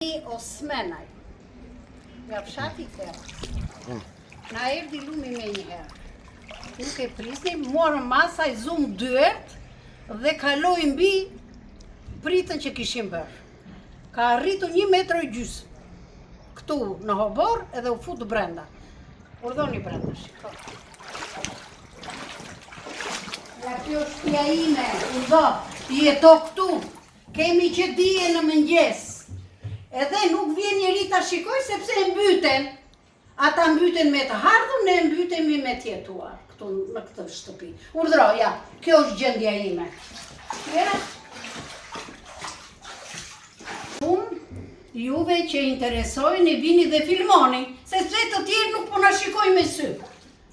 Osmenaj, nga fshati Thera. Na erdhi lumi me një herë. Nuk e prisnim, morëm masaj, zum dyert dhe kaloi mbi pritën që kishim bërë. Ka arritur 1,5 metër këtu në hobor edhe u fut brenda. Urdhoni brenda, shiko. Ja, kjo është shtëpia ime, urdhë, jeto këtu. Kemi që dije në mëngjes. Edhe nuk vjen njeri ta shikoj sepse e mbyten. Ata mbyten me të hardhën, ne mbytemi me tjetuar këtu në këtë shtëpi. Urdhro, ja, kjo është gjendja ime. Ja. Juve që interesojnë, vini dhe filmoni, sepse të tjerë nuk po na shikojnë me sy.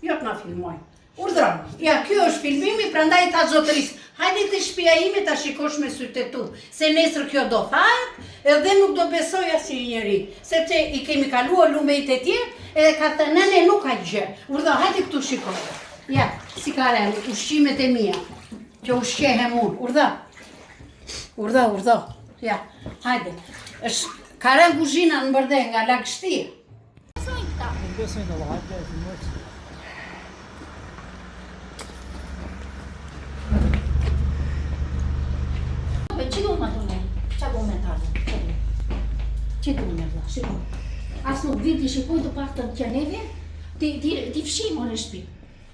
Jo të na filmojnë. Urdhro, ja, kjo është filmimi, prandaj ta zotërisë. Hajde të shtëpia ime ta shikosh me sytë e tu, se nesër kjo do thahet, edhe nuk do besoj asnjë njeri, sepse i kemi kaluar lumejt e tjerë, edhe ka thënë nene nuk ka gjë. Urdhro, hajde këtu shikoj. Ja, si ka rënë, ushqimet e mia, që ushqehem unë. Urdhro. Urdhro. Ja, hajde. Ka rënë kuzhina në bërde nga lagështia. Besojnë të hajde, filmojtë. Që du më të me? Qa bu me talë? Që du me vla? Shiko. As nuk viti shikoj të pak të neve, ti fshimo në shpi.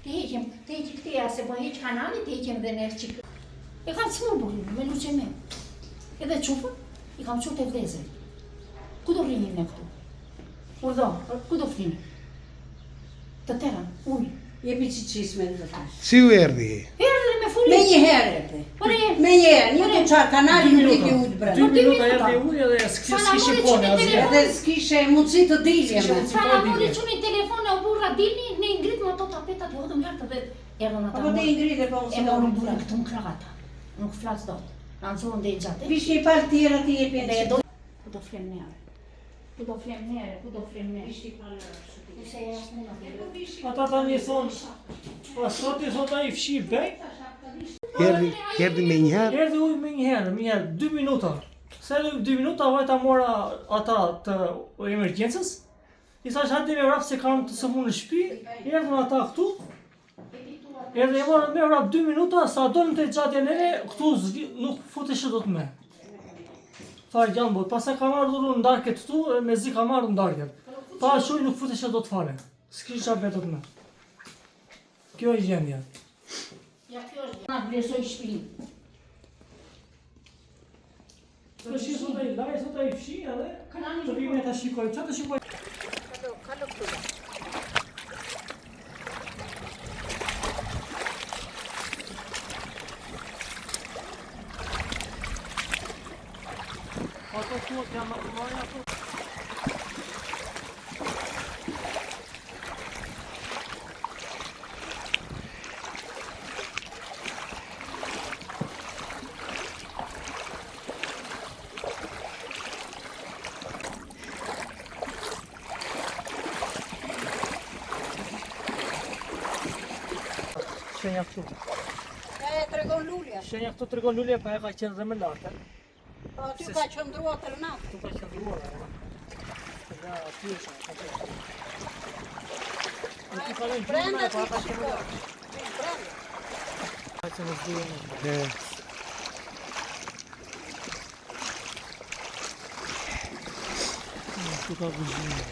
Ti heqem këti, ase po heq kanali, ti heqem dhe nërë qikë. E kam smur burin, me luqe me. Edhe qupën, i kam qut e vdeze. Ku do rrinim ne këtu? Urdhë, ku do flinim? Të teran, uj. Jepi që qisme në të tash. Si u erdi? Erdhe me fuli. Me një herë erdhe. Me një herë, një të qarë kanali në liki ujtë brenda. 2 minuta erdhe ujë edhe s'kishe kone asgjë. Edhe s'kishe mundësi të dilje me. Sa na mori që një telefon e u burra dilni, ne i ngrit me ato tapetat, u hodëm lartë dhe erdhën ata. Apo te i ngrit e po E morën burra këtu në krahata. Nuk flas dot. Na nxorën dhe i gjatë. Vish një palë tjera ti je pjenë. Dhe do ku do flem nere. Ku do flem nere. Vish një palë rështë. Se jashtë në në. Ata tani thonë, pas soti thotë ai fshi bej, Erdi me njëherë? erdhe ujë me njëherë, 2 minuta. Se 2 minuta vajta mora ata të emergjencës, i thash hajde me vrap se kam të sëmu në shtëpi, erdhën ata këtu, erdhe e morën me vrap 2 minuta, sa dolën të gjatja nere, këtu nuk futeshe do të me. Tha gjanë bot, pasaj kam ardhur në ndarket këtu, me zi kam ardhur në ndarket. Pa shuj nuk futeshe do të fare, s'kish qa betot me. Kjo e gjendja. Ja kjo është. Na vlerësoj shtëpinë. Të shi sot e i laj, sot e i fshi edhe, të vime të shikoj, që të shikoj? Kalo këtu. Ato të jam marrë ato. Shenja këtu. E tregon lulja. Shenja këtu të regon lulje, pa e ka qenë dhe me lartë. Po ty ka qëndrua të rënatë. Tu ka qëndruar, nga pjesha, ka qenë. Në ti falon Brenda gjurëme, ti pa ka shikoj. qenë. Brenda. Ka qenë zdujë në. Tu ka gëzhinë,